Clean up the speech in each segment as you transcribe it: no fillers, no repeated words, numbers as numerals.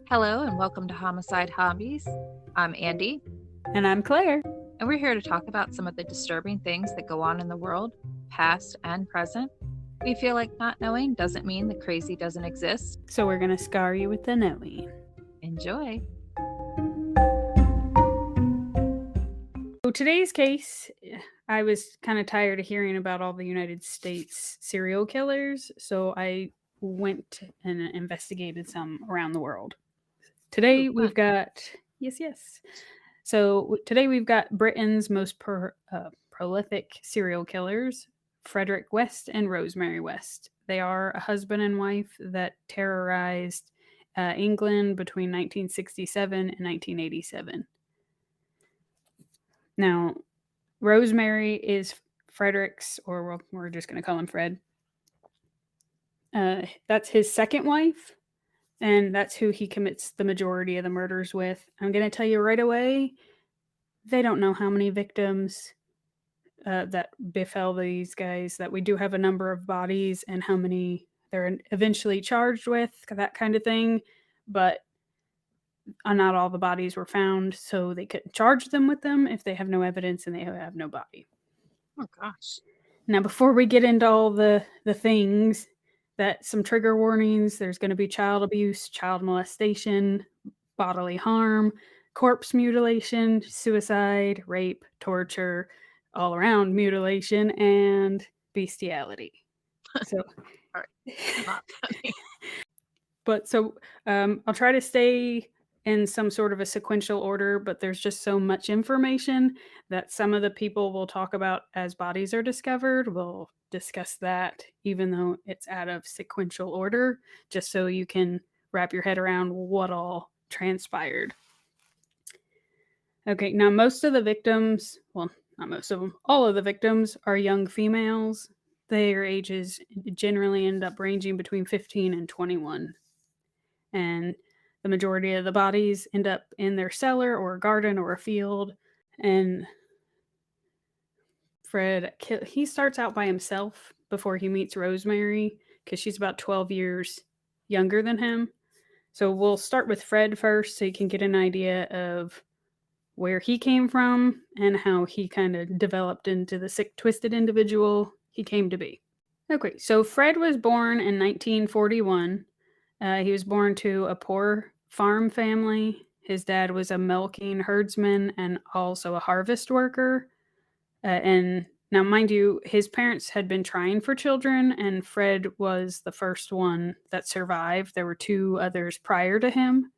Hello and welcome to Homicide Hobbies. I'm Andy, And I'm Claire. and we're here to talk about some of the disturbing things that go on in the world, past and present. We feel like not knowing doesn't mean the crazy doesn't exist. So we're going to scar you with the knowing. Enjoy. So today's case, I was kind of tired of hearing about all the United States serial killers, so I went and investigated some around the world. Today we've got, yes. So today we've got Britain's most prolific serial killers, Frederick West and Rosemary West. They are a husband and wife that terrorized England between 1967 and 1987. Now, Rosemary is Frederick's, or we're just going to call him Fred. That's his second wife, and that's who he commits the majority of the murders with. I'm going to tell you right away, they don't know how many victims that befell these guys, that we do have a number of bodies and how many they're eventually charged with, that kind of thing. But not all the bodies were found, so they couldn't charge them with them if they have no evidence and they have no body. Oh, gosh. Now, before we get into all the things, that some trigger warnings, there's going to be child abuse, child molestation, bodily harm, corpse mutilation, suicide, rape, torture, all around mutilation, and bestiality. So, All right. Not funny. But so I'll try to stay in some sort of a sequential order, but there's just so much information that some of the people we'll talk about as bodies are discovered. We'll discuss that even though it's out of sequential order, just so you can wrap your head around what all transpired. Okay, now most of the victims, well, not most of them, all of the victims are young females. Their ages generally end up ranging between 15 and 21. And the majority of the bodies end up in their cellar or a garden or a field. And Fred, he starts out by himself before he meets Rosemary, because she's about 12 years younger than him. So we'll start with Fred first so you can get an idea of where he came from and how he kind of developed into the sick, twisted individual he came to be. Okay, so Fred was born in 1941. He was born to a poor farm family. His dad was a milking herdsman and also a harvest worker. And now, mind you, his parents had been trying for children, and Fred was the first one that survived. There were two others prior to him.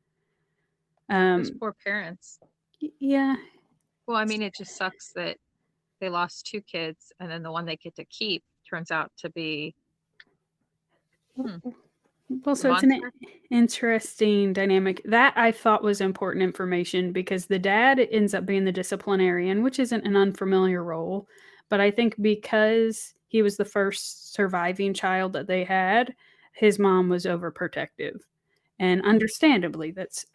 Those poor parents. Yeah. Well, I mean, it just sucks that they lost two kids, and then the one they get to keep turns out to be... Well, so it's an interesting dynamic. That I thought was important information, because the dad ends up being the disciplinarian, which isn't an unfamiliar role. But I think because he was the first surviving child that they had, his mom was overprotective. And understandably, that's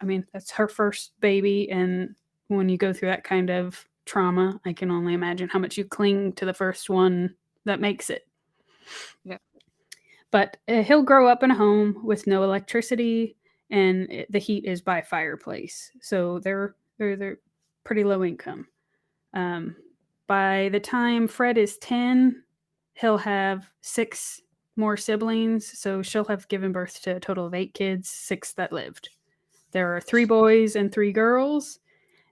her first baby. And when you go through that kind of trauma, I can only imagine how much you cling to the first one that makes it. Yeah. But he'll grow up in a home with no electricity, and the heat is by fireplace. So they're pretty low income. By the time Fred is 10, he'll have 6 more siblings. So she'll have given birth to a total of 8 kids, 6 that lived. There are 3 boys and 3 girls,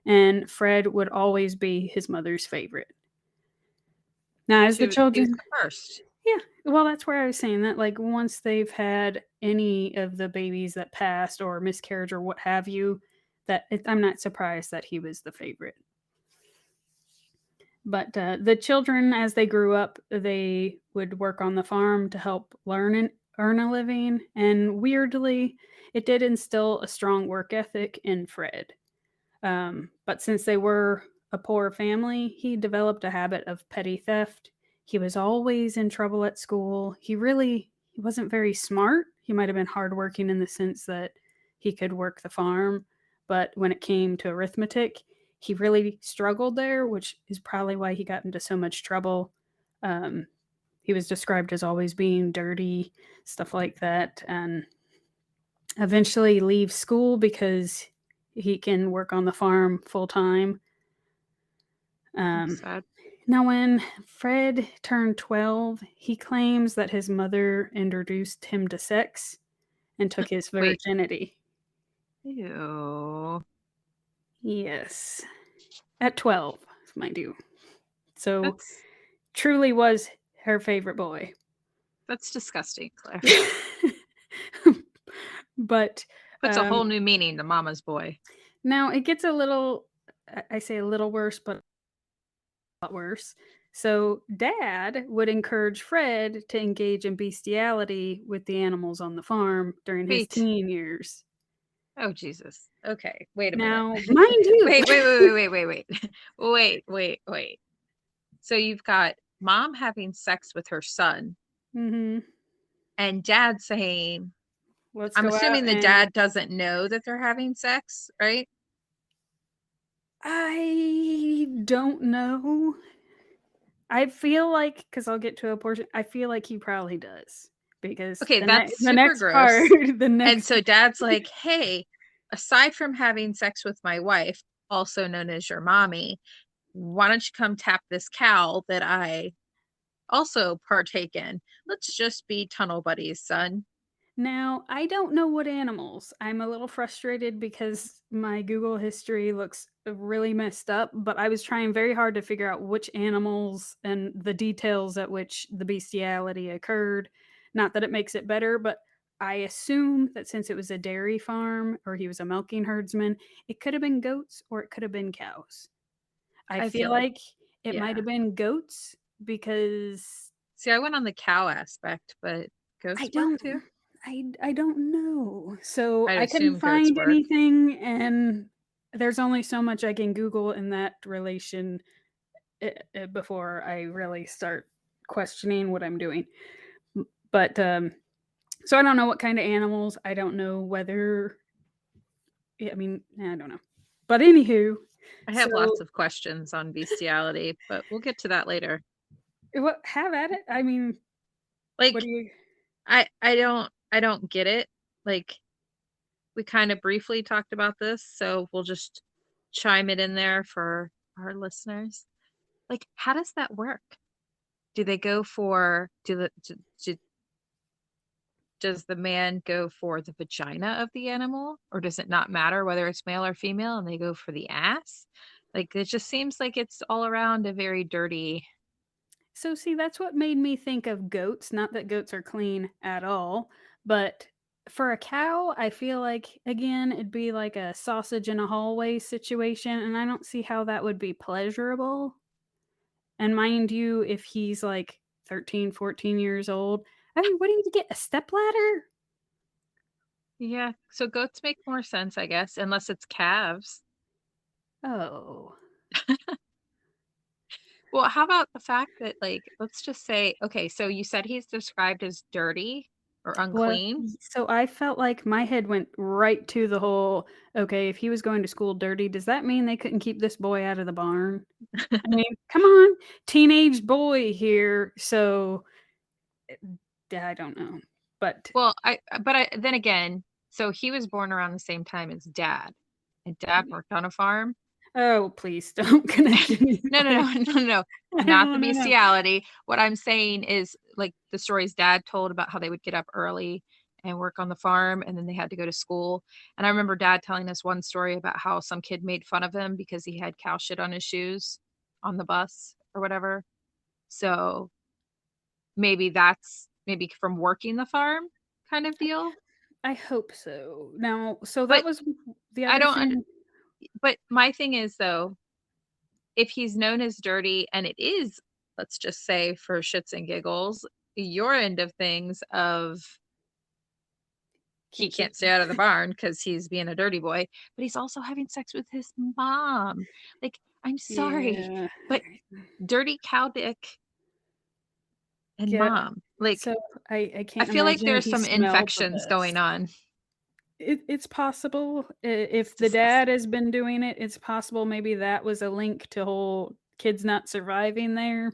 and Fred would always be his mother's favorite. Now, as the children... He was the first. Yeah, well, that's where I was saying that, like, once they've had any of the babies that passed or miscarriage or what have you, I'm not surprised that he was the favorite. But the children, as they grew up, they would work on the farm to help learn and earn a living. And weirdly, it did instill a strong work ethic in Fred. But since they were a poor family, he developed a habit of petty theft. He was always in trouble at school. He wasn't very smart. He might have been hardworking in the sense that he could work the farm. But when it came to arithmetic, he really struggled there, which is probably why he got into so much trouble. He was described as always being dirty, stuff like that. And eventually leaves school because he can work on the farm full time. Sad. Now, when Fred turned 12, he claims that his mother introduced him to sex and took his Wait. virginity. Ew. Yes. At 12, mind you. So That's truly was her favorite boy. disgusting, Claire. But Puts a whole new meaning to Mama's boy. now it gets a little, I say a little worse, but a lot worse. So Dad would encourage Fred to engage in bestiality with the animals on the farm during his Wait. teen years. Oh, Jesus. Okay. Wait a minute. Now, mind you. Wait. So you've got Mom having sex with her son Mm-hmm. and Dad saying, Let's I'm go out assuming the and dad doesn't know that they're having sex, right? I don't know. I feel like, because I'll get to a portion, I feel like he probably does. Because Okay, that's the super next part, gross. the And next, so Dad's like, hey, aside from having sex with my wife, also known as your mommy, why don't you come tap this cow that I also partake in? Let's just be tunnel buddies, son. now I don't know what animals. I'm a little frustrated because my Google history looks really messed up, but I was trying very hard to figure out which animals and the details at which the bestiality occurred. Not that it makes it better, but I assume that since it was a dairy farm or he was a milking herdsman, it could have been goats or it could have been cows. I I feel feel, like it might yeah. have been goats because See, I went on the cow aspect, but I goats work don't too. I don't know. So I'd I couldn't assume goats find work. anything, and there's only so much I can Google in that relation before I really start questioning what I'm doing. But so I don't know what kind of animals. I don't know whether. I mean, I don't know. But anywho, I have so lots of questions on bestiality, but we'll get to that later. what? Have at it. I mean, what Like, do you? I don't get it. Like, we kind of briefly talked about this, so we'll just chime it in there for our listeners. Like, how does that work? Do they go for does the man go for the vagina of the animal, or does it not matter whether it's male or female and they go for the ass? Like, it just seems like it's all around a very dirty. So see, that's what made me think of goats. Not that goats are clean at all, but for a cow, I feel like again it'd be like a sausage in a hallway situation, and I don't see how that would be pleasurable. And mind you, if he's like 13, 14 years old, I mean, what do you get? A stepladder? Yeah, so goats make more sense, I guess, unless it's calves. Oh. Well, how about the fact that, like, let's just say, okay, so you said he's described as dirty or Well, unclean. so I felt like my head went right to the whole, okay, if he was going to school dirty, does that mean they couldn't keep this boy out of the barn? I mean, come on, teenage boy here. So I don't know, but Well, then again, so he was born around the same time as Dad, and Dad worked on a farm. oh, please don't connect me No, no, there. no, no, no, I not don't the want to know. bestiality. What I'm saying is, like, the stories Dad told about how they would get up early and work on the farm, and then they had to go to school. And I remember Dad telling us one story about how some kid made fun of him because he had cow shit on his shoes on the bus or whatever. So maybe that's maybe from working the farm kind of deal. I hope so. Now, so that But was the I other don't thing. but my thing is, though, if he's known as dirty and it is, let's just say for shits and giggles, your end of things of he Can't can't keep. stay out of the barn because he's being a dirty boy, but he's also having sex with his mom. Like, I'm sorry, Yeah. but dirty cow dick and Yeah. mom. Like, So I I can't feel like imagine there's he some smelled the infections going best. on. It's possible. If It's the dad disgusting. has been doing it, it's possible maybe that was a link to whole kids not surviving there.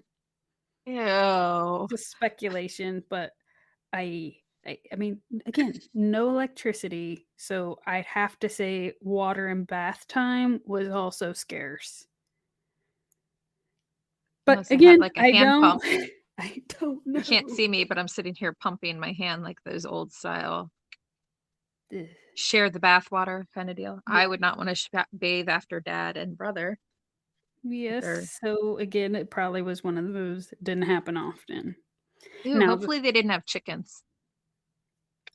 Ew. Just speculation, but I I mean, again, no electricity, so I'd have to say water and bath time was also scarce. But Unless they had again, like a I hand don't pump. I don't You can't know. see me, but I'm sitting here pumping my hand like those old style Ugh. share the bath water kind of deal. Yeah. I would not want to bathe after dad and brother. They're Yes, so again, it probably was one of those that didn't happen often. Ooh, Now, the hopefully they didn't have chickens.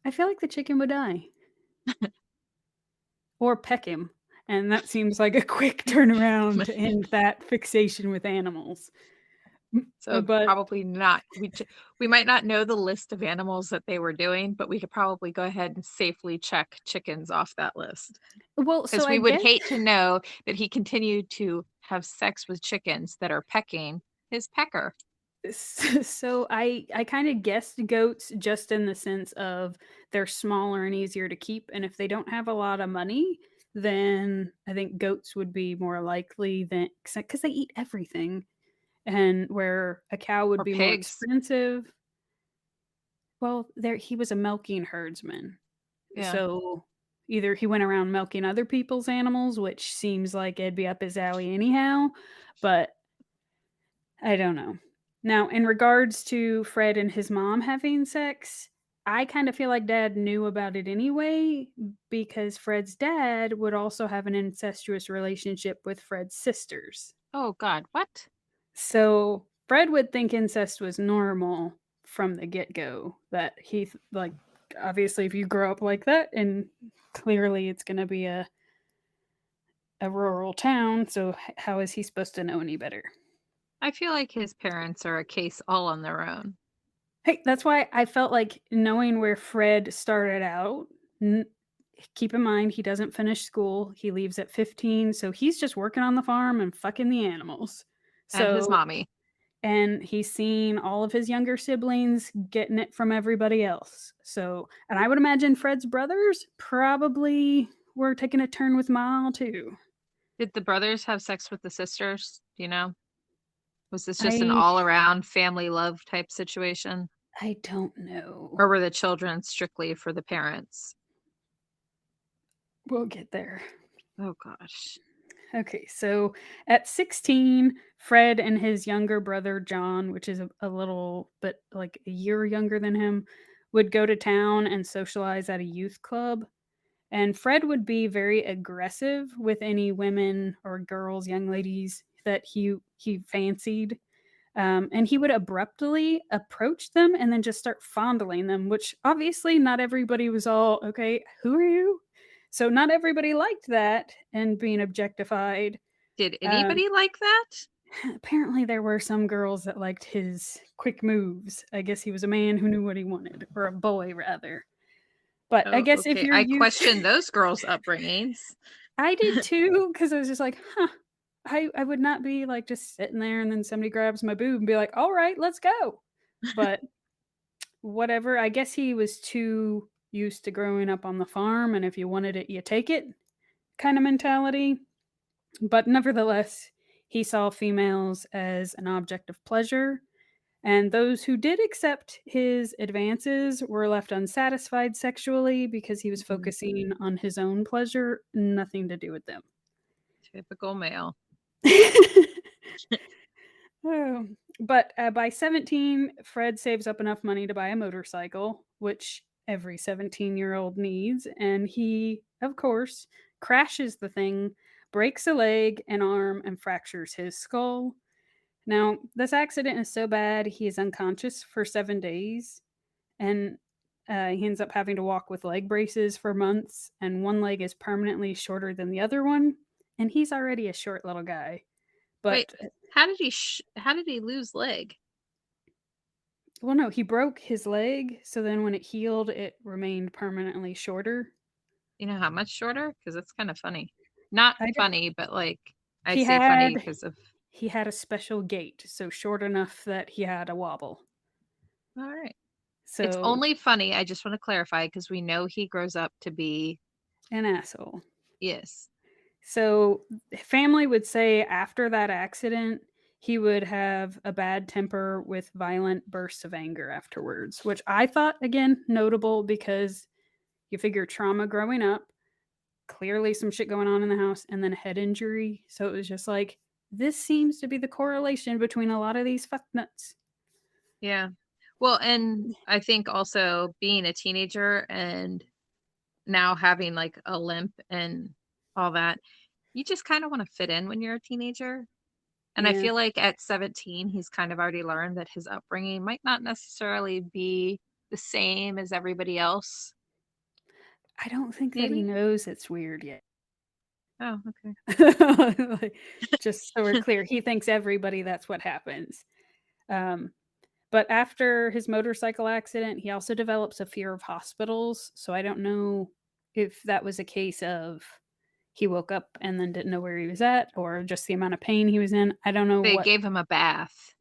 I feel like the chicken would die or peck him, and that seems like a quick turnaround to end that fixation with animals. So But probably not. We might not know the list of animals that they were doing, but we could probably go ahead and safely check chickens off that list. well, so Because I we would guess hate to know that he continued to have sex with chickens that are pecking his pecker. so I kinda guessed goats just in the sense of they're smaller and easier to keep, and if they don't have a lot of money, then I think goats would be more likely than because they eat everything, and where a cow would Or be more pigs. expensive. Well, there he was a milking herdsman, Yeah. so either he went around milking other people's animals, which seems like it'd be up his alley anyhow, but I don't know. Now, in regards to Fred and his mom having sex, I kind of feel like dad knew about it anyway because Fred's dad would also have an incestuous relationship with Fred's sisters. Oh God, what? So Fred would think incest was normal from the get go. That like, obviously, if you grow up like that, and clearly it's going to be a rural town, so how is he supposed to know any better? I feel like his parents are a case all on their own. Hey, that's why I felt like knowing where Fred started out, n keep in mind he doesn't finish school, he leaves at 15, so he's just working on the farm and fucking the animals. And his So mommy. and he's seen all of his younger siblings getting it from everybody else. So and I would imagine Fred's brothers probably were taking a turn with Ma too. Did the brothers have sex with the sisters? Do you know? Was this just an I all around family love type situation? I don't know. Or were the children strictly for the parents? We'll get there. Oh gosh. Okay, so at 16, Fred and his younger brother John, which is a little bit like a year younger than him, would go to town and socialize at a youth club. And Fred would be very aggressive with any women or girls, young ladies that he fancied. And he would abruptly approach them and then just start fondling them, which obviously not everybody was all, okay, who are you? So not everybody liked that and being objectified. Did Um, anybody like that? apparently, there were some girls that liked his quick moves. I guess he was a man who knew what he wanted, or a boy rather. But I Oh, guess if okay. you're I used, question those girls' upbringings. I did too, because I was just like, huh. I would not be like just sitting there and then somebody grabs my boob and be like, all right, let's go. But whatever. I guess he was too used to growing up on the farm, and if you wanted it, you take it kind of mentality. But nevertheless, he saw females as an object of pleasure, and those who did accept his advances were left unsatisfied sexually because he was Mhm. focusing on his own pleasure, nothing to do with them. Typical male. Oh, but by 17, Fred saves up enough money to buy a motorcycle, which every 17-year-old needs, and he, of course, crashes the thing, breaks a leg, an arm, and fractures his skull. Now, this accident is so bad he is unconscious for 7 days, and he ends up having to walk with leg braces for months, and one leg is permanently shorter than the other one, and he's already a short little guy. Wait, But how did he lose leg? well, no, he broke his leg, so then when it healed, it remained permanently shorter. You know how much shorter? Because that's kind of funny. Not I don't funny, but like I he say funny had because of he had a special gait, so short enough that he had a wobble. all right. It's So, only funny. I just want to clarify because we know he grows up to be an asshole. yes. So, family would say after that accident, he would have a bad temper with violent bursts of anger afterwards, which I thought, again, notable because you figure trauma growing up, clearly some shit going on in the house, and then a head injury. So it was just like, this seems to be the correlation between a lot of these fuck nuts. Yeah. Well, and I think also being a teenager and now having like a limp and all that, you just kind of want to fit in when you're a teenager. And I Yeah. feel like at 17, he's kind of already learned that his upbringing might not necessarily be the same as everybody else. I don't think that he Maybe? knows it's weird yet. Oh, okay. Like, just so we're clear, he thinks everybody that's what happens. Um, but after his motorcycle accident, he also develops a fear of hospitals. So I don't know if that was a case of he woke up and then didn't know where he was at, or just the amount of pain he was in. I don't know They what. gave him a bath.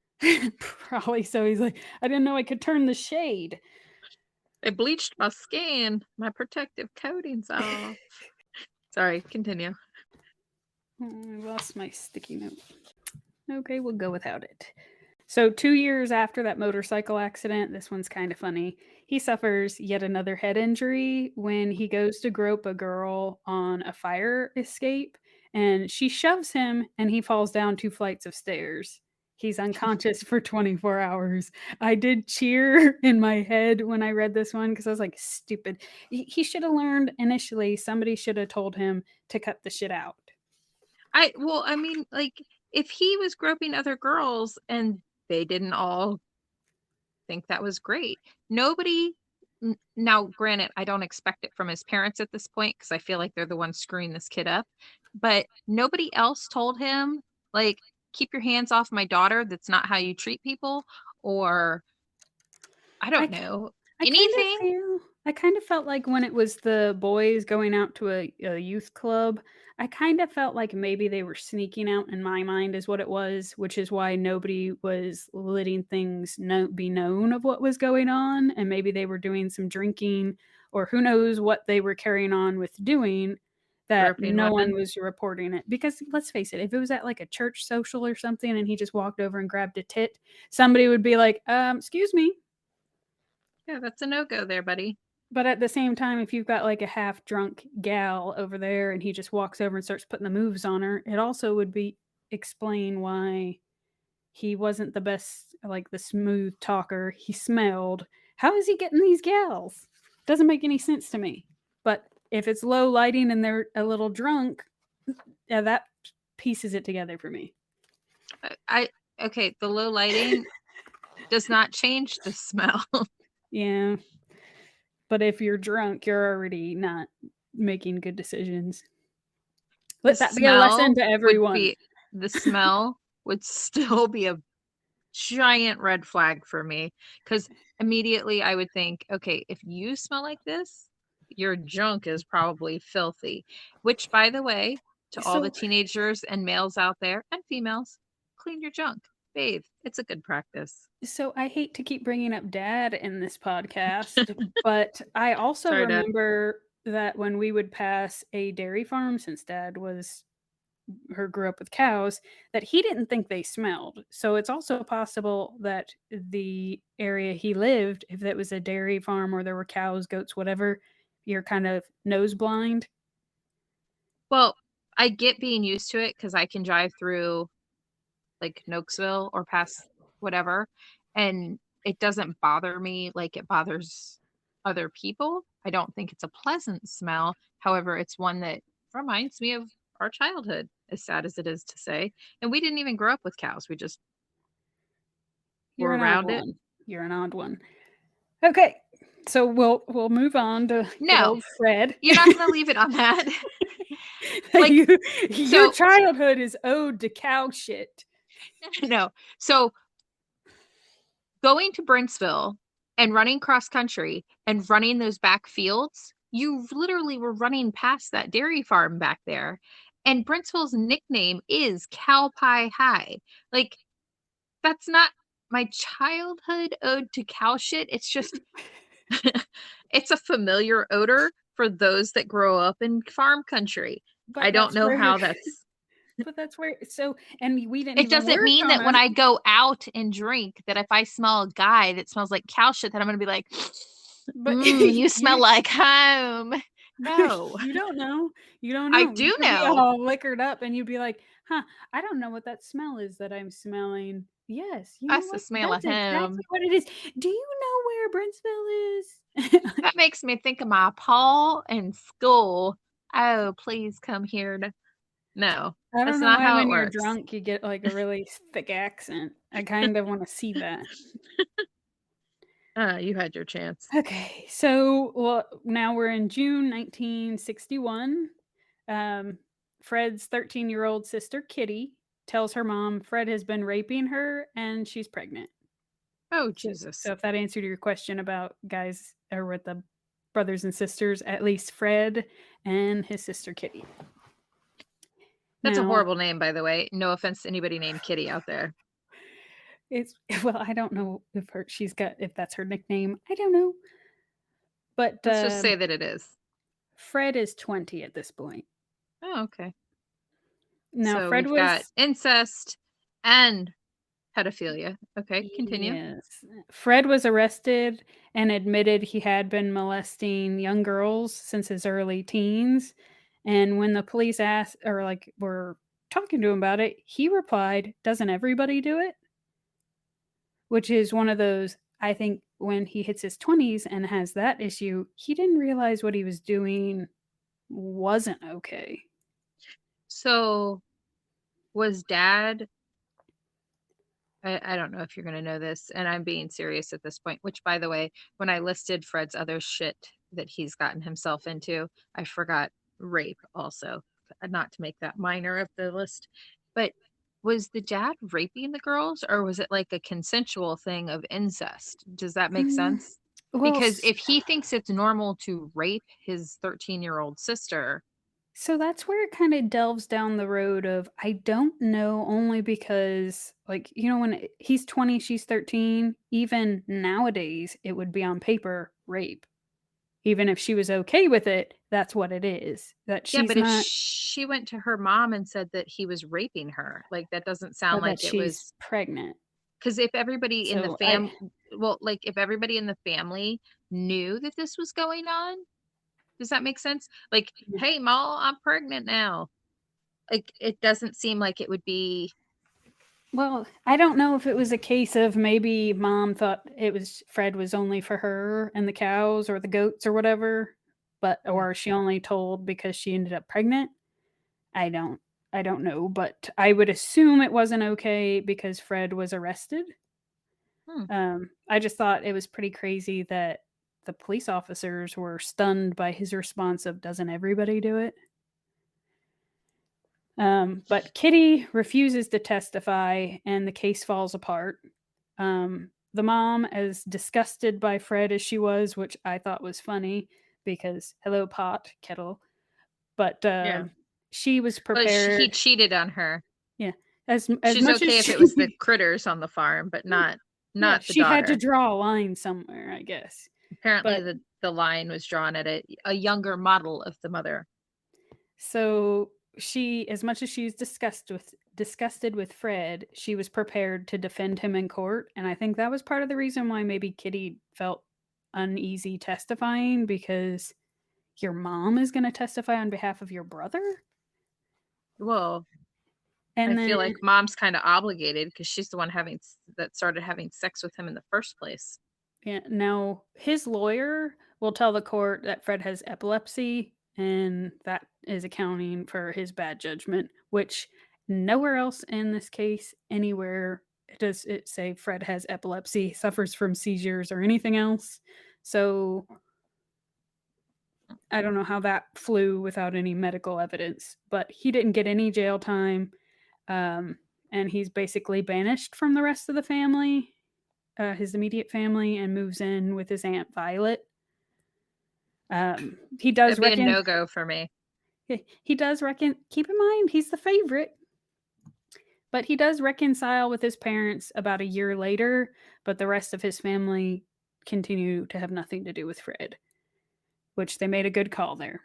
Probably so. He's like, I didn't know I could turn the shade. They bleached my skin. My protective coating's off. Sorry, continue. Oh, I lost my sticky note. Okay, we'll go without it. So, 2 years after that motorcycle accident, this one's kind of funny. He suffers yet another head injury when he goes to grope a girl on a fire escape, and she shoves him, and he falls down 2 flights of stairs. He's unconscious for 24 hours. I did cheer in my head when I read this one because I was like, stupid. He should have learned initially, somebody should have told him to cut the shit out. I mean, like, if he was groping other girls and they didn't all think that was great, nobody. Now, granted, I don't expect it from his parents at this point because I feel like they're the ones screwing this kid up, but nobody else told him, like, keep your hands off my daughter. That's not how you treat people, or I I don't know, I kind of anything. feel I kind of felt like when it was the boys going out to a youth club, I kind of felt like maybe they were sneaking out in my mind is what it was, which is why nobody was letting things be known of what was going on, and maybe they were doing some drinking or who knows what they were carrying on with doing that Groping no one women. was reporting it. Because let's face it, if it was at like a church social or something and he just walked over and grabbed a tit, somebody would be like, excuse me. Yeah, that's a no-go there, buddy. But at the same time, if you've got like a half drunk gal over there and he just walks over and starts putting the moves on her, it also would be explain why he wasn't the best, like the smooth talker. He smelled. How is he getting these gals? Doesn't make any sense to me. But if it's low lighting and they're a little drunk, yeah, that pieces it together for me. Okay, the low lighting does not change the smell. Yeah. But if you're drunk, you're already not making good decisions. Let that be a lesson to everyone. The smell would still be a giant red flag for me because immediately I would think, okay, if you smell like this, your junk is probably filthy. Which, by the way, to all the So teenagers and males out there and females, clean your junk, bathe. It's a good practice. So I hate to keep bringing up dad in this podcast, but I also Sorry, Dad. remember that when we would pass a dairy farm, since dad grew up with cows, that he didn't think they smelled. So it's also possible that the area he lived, if it was a dairy farm or there were cows, goats, whatever, you're kind of nose blind. Well, I get being used to it because I can drive through like Nokesville or past whatever, and it doesn't bother me like it bothers other people. I don't think it's a pleasant smell. However, it's one that reminds me of our childhood, as sad as it is to say. And we didn't even grow up with cows. We just You're were an odd around it. one. You're an odd one. Okay. So we'll move on to good No, old Fred. you're not going to leave it on that. Like, Your childhood is ode to cow shit. no. So going to Brentsville and running cross country and running those back fields, you literally were running past that dairy farm back there. And Brentsville's nickname is Cow Pie High. Like, that's not my childhood ode to cow shit. It's just, it's a familiar odor for those that grow up in farm country. But I don't that's know where how that's. but that's where so and we didn't It even doesn't work mean on that when them. I go out and drink, that if I smell a guy that smells like cow shit, that I'm gonna be like, But you smell you like home." No, you don't know. You don't I know. You do could be know. all liquored up and you'd be like, "Huh, I don't know what that smell is that I'm smelling." Yes, you know That's the what? smell of That's exactly home. what it is. Do you know where Brentsville is? That makes me think of my Paul in school. "Oh, please come here to" No, I don't that's know not why how it when you're works. drunk you get like a really thick accent. I kind of want to see that. You had your chance. Okay, so well, now we're in June 1961. Um, Fred's 13-year-old sister, Kitty, tells her mom Fred has been raping her and she's pregnant. Oh, So Jesus. if that answered your question about guys or with the brothers and sisters, at least Fred and his sister, Kitty. That's a Now, horrible name, by the way. No offense to anybody named Kitty out there. it's well, I don't know if if that's her nickname. I don't know. But Let's just say that it is. Fred is 20 at this point. Oh, okay. Now, So Fred we've got was incest and pedophilia. Okay, continue. Yes. Fred was arrested and admitted he had been molesting young girls since his early teens. And when the police asked or like were talking to him about it, he replied, "Doesn't everybody do it?" Which is one of those, I think when he hits his 20s and has that issue, he didn't realize what he was doing wasn't okay. So was dad I don't know if you're gonna know this, and I'm being serious at this point, which by the way, when I listed Fred's other shit that he's gotten himself into, I forgot rape also, not to make that minor of the list. But was the dad raping the girls or was it like a consensual thing of incest? Does that make Mm, sense? well, Because if he thinks it's normal to rape his 13-year-old sister, so that's where it kinda delves down the road of, I don't know, only because, like, when he's 20, she's 13, even nowadays, it would be on paper rape. Even if she was okay with it, that's what it is. That yeah, she's but if not she went to her mom and said that he was raping her, like that doesn't sound or that like it she's was. pregnant. 'Cause if everybody in the So I well, like, if everybody in the family knew that this was going on, does that make sense? Like, yeah. "Hey, Ma, I'm pregnant now." Like, it doesn't seem like it would be. Well, I don't know if it was a case of maybe mom thought it was Fred was only for her and the cows or the goats or whatever, but Mm, or she only told because she ended up pregnant. I don't I don't know, but I would assume it wasn't okay because Fred was arrested. hmm. I just thought it was pretty crazy that the police officers were stunned by his response of "Doesn't everybody do it?" But Kitty refuses to testify, and the case falls apart. The mom, as disgusted by Fred as she was, which I thought was funny because hello pot kettle, but Yeah. she was Well, he prepared. cheated on her. Yeah, as She's much as okay if it was the she critters on the farm, but yeah, not the she had to daughter. draw a line somewhere, I guess. Apparently, But the line was drawn at a younger model of the mother. so she, as much as she's disgusted with Fred, she was prepared to defend him in court, and I think that was part of the reason why maybe Kitty felt uneasy testifying because your mom is going to testify on behalf of your brother, Well, I and then feel like mom's kinda obligated because she's the one that started having sex with him in the first place. yeah, now his lawyer will tell the court that Fred has epilepsy, and that is accounting for his bad judgment, which nowhere else in this case, anywhere does it say Fred has epilepsy, suffers from seizures, or anything else. So I don't know how that flew without any medical evidence, but he didn't get any jail time, um, and he's basically banished from the rest of the family, his immediate family, and moves in with his aunt Violet. He does That'd be a reckon no-go for me. he does reckon keep in mind he's the favorite, but he does reconcile with his parents about a year later, but the rest of his family continue to have nothing to do with Fred, which they made a good call there.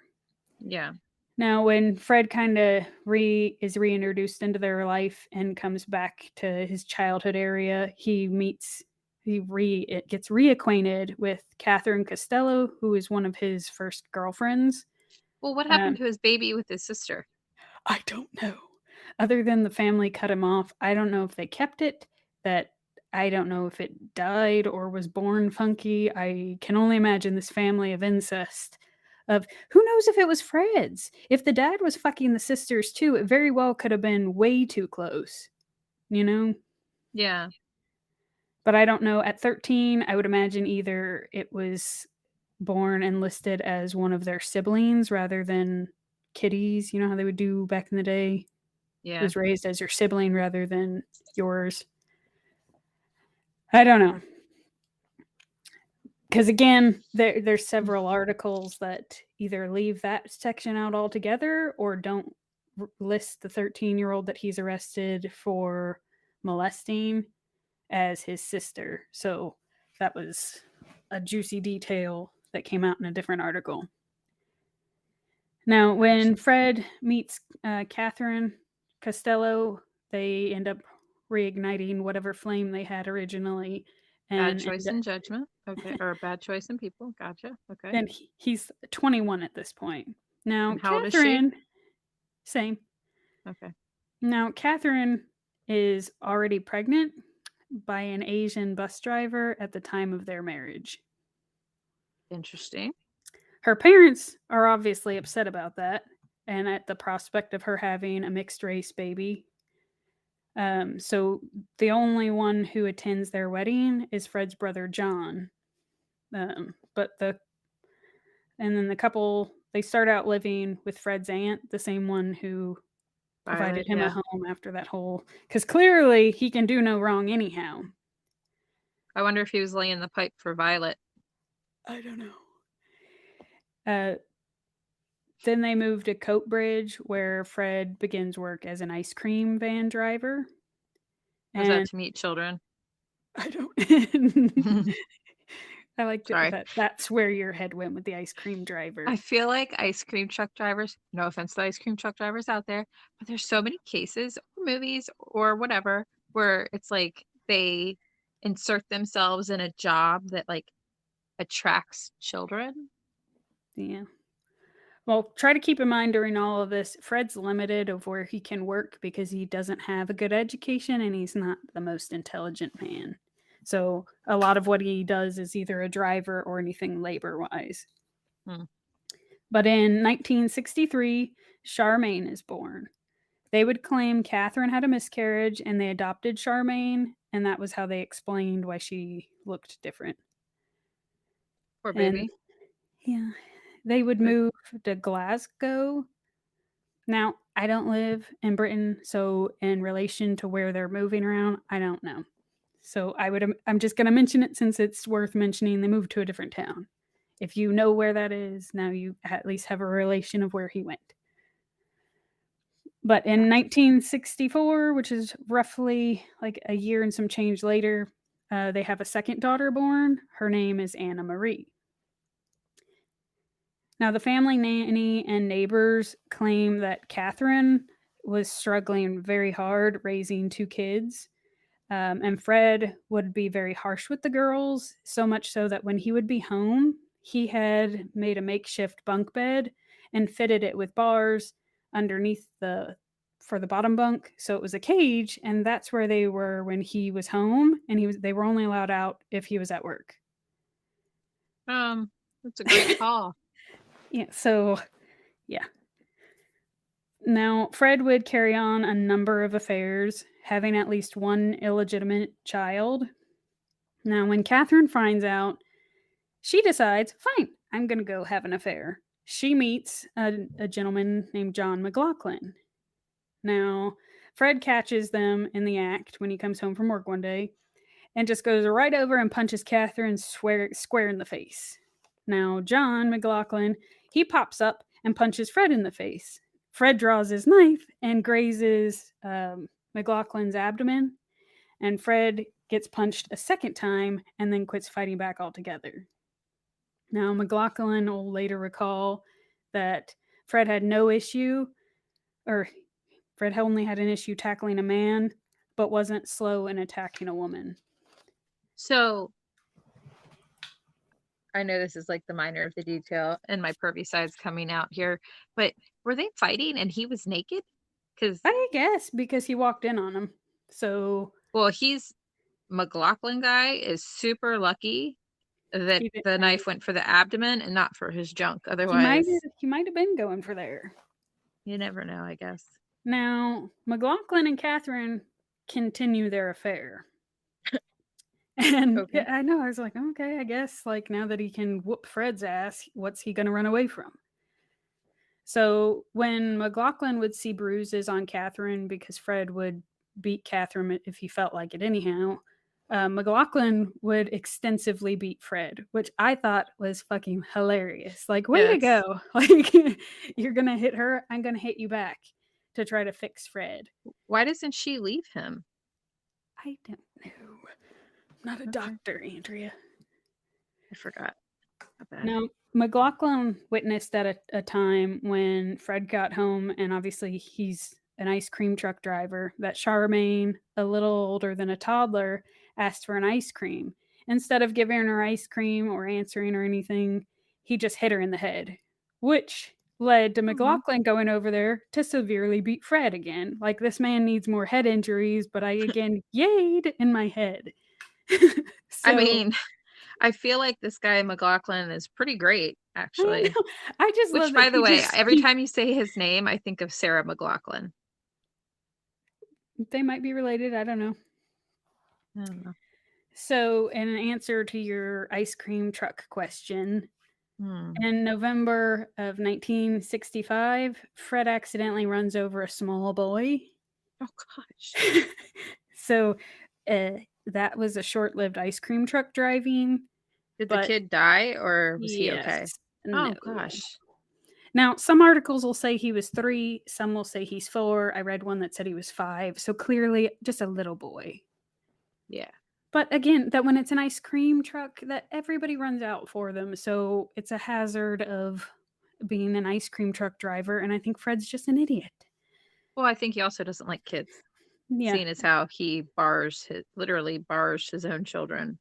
Yeah. Now, when Fred kind of is reintroduced into their life and comes back to his childhood area, he gets reacquainted with Catherine Costello, who is one of his first girlfriends. Well, what happened Um, to his baby with his sister? I don't know. Other than the family cut him off, I don't know if they kept it. That I don't know if it died or was born funky. I can only imagine this family of incest. Of who knows if it was Fred's? If the dad was fucking the sisters too, it very well could have been way too close, you know? Yeah. But I don't know. At 13, I would imagine either it was born and listed as one of their siblings rather than kitties. You know how they would do back in the day? It Yeah. was raised as your sibling rather than yours. I don't know. Because again, there's several articles that either leave that section out altogether or don't list the 13-year-old that he's arrested for molesting as his sister. So that was a juicy detail that came out in a different article. Now, when Gotcha. Fred meets Catherine Costello, they end up reigniting whatever flame they had originally, Bad and choice in judgment. Okay. Or bad choice in people. Gotcha. Okay. he's 21 at this point. Now, And how old is she? Catherine, same. Okay. Now, Catherine is already pregnant by an Asian bus driver at the time of their marriage. Interesting. Her parents are obviously upset about that and at the prospect of her having a mixed race baby. So the only one who attends their wedding is Fred's brother John. But the couple, they start out living with Fred's aunt, the same one who provided Violet. him a Yeah. home after that whole, because clearly he can do no wrong anyhow. I wonder if he was laying the pipe for Violet. I don't know. Uh, then they move to Coatbridge, where Fred begins work as an ice cream van driver. Was that And to meet children? I don't. I like Sorry. that. That's where your head went with the ice cream driver. I feel like ice cream truck drivers, no offense to ice cream truck drivers out there, but there's so many cases or movies or whatever where it's like they insert themselves in a job that like attracts children. Yeah. Well, try to keep in mind during all of this, Fred's limited of where he can work because he doesn't have a good education and he's not the most intelligent man. So a lot of what he does is either a driver or anything labor wise. Hmm. But in 1963, Charmaine is born. They would claim Catherine had a miscarriage and they adopted Charmaine, and that was how they explained why she looked different. Poor And baby. yeah, they would But move to Glasgow. Now, I don't live in Britain, so in relation to where they're moving around, I don't know. So I'm just going to mention it since it's worth mentioning. They moved to a different town. If you know where that is, now you at least have a relation of where he went. But in gotcha. 1964, which is roughly like a year and some change later, they have a second daughter born. Her name is Anna Marie. Now, the family nanny and neighbors claim that Catherine was struggling very hard raising two kids. And Fred would be very harsh with the girls, so much so that when he would be home, he had made a makeshift bunk bed and fitted it with bars underneath for the bottom bunk. So it was a cage, and that's where they were when he was home, and they were only allowed out if he was at work. That's a great call. Yeah, so yeah. Now, Fred would carry on a number of affairs, having at least one illegitimate child. Now, when Catherine finds out, she decides, fine, I'm going to go have an affair. She meets a gentleman named John McLaughlin. Now, Fred catches them in the act when he comes home from work one day and just goes right over and punches Catherine square in the face. Now, John McLaughlin, he pops up and punches Fred in the face. Fred draws his knife and grazes McLaughlin's abdomen, and Fred gets punched a second time and then quits fighting back altogether. Now, McLaughlin will later recall that Fred had no issue, or Fred only had an issue tackling a man, but wasn't slow in attacking a woman. So I know this is like the minor of the detail, and my pervy side's coming out here, but were they fighting and he was naked? Because, I guess because he walked in on him. So well, McLaughlin guy is super lucky that he didn't the know. knife went for the abdomen and not for his junk. He might Otherwise, have he might have been going for there. you never know, I guess. Now, McLaughlin and Catherine continue their affair. And Okay. I know, I was like, okay, I guess like now that he can whoop Fred's ass, what's he gonna run away from? So when McLaughlin would see bruises on Catherine because Fred would beat Catherine if he felt like it anyhow, McLaughlin would extensively beat Fred, which I thought was fucking hilarious. Like, way to Yes. go. Like, you're going to hit her, I'm going to hit you back to try to fix Fred. Why doesn't she leave him? I don't know. I'm not a Okay. doctor, Andrea. I forgot. My bad. Now, McLaughlin witnessed at a time when Fred got home, and obviously he's an ice cream truck driver, that Charmaine, a little older than a toddler, asked for an ice cream. Instead of giving her ice cream or answering or anything, he just hit her in the head, which led to Aw. McLaughlin going over there to severely beat Fred again. Like, this man needs more head injuries, but I again yayed in my head. I So mean, I feel like this guy McLaughlin is pretty great, I actually. know. I just Which, love that by the he way, just every time you say his name, I think of Sarah McLaughlin. they might be related, I don't know. I don't know. So, in answer to your ice cream truck question, Hmm. in November of 1965, Fred accidentally runs over a small boy. Oh gosh. So, that was a short-lived ice cream truck driving, Did the but kid die or was he yes, okay? no. Oh gosh. Now, some articles will say he was 3, some will say he's 4. I read one that said he was 5, so clearly just a little boy. Yeah. But again, that when it's an ice cream truck, that everybody runs out for them, so it's a hazard of being an ice cream truck driver, and I think Fred's just an idiot. Well, I think he also doesn't like kids, Yeah, seeing as how he literally bars his own children.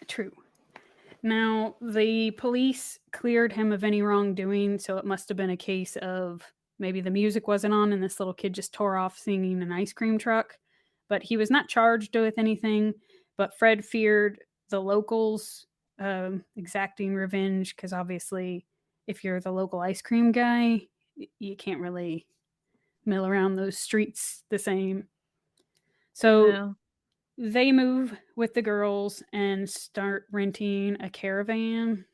true. Now, the police cleared him of any wrongdoing, so it must have been a case of maybe the music wasn't on and this little kid just tore off singing an ice cream truck. But he was not charged with anything. But Fred feared the locals exacting revenge because obviously, if you're the local ice cream guy, you can't really mill around those streets the same. So No. they move with the girls and start renting a caravan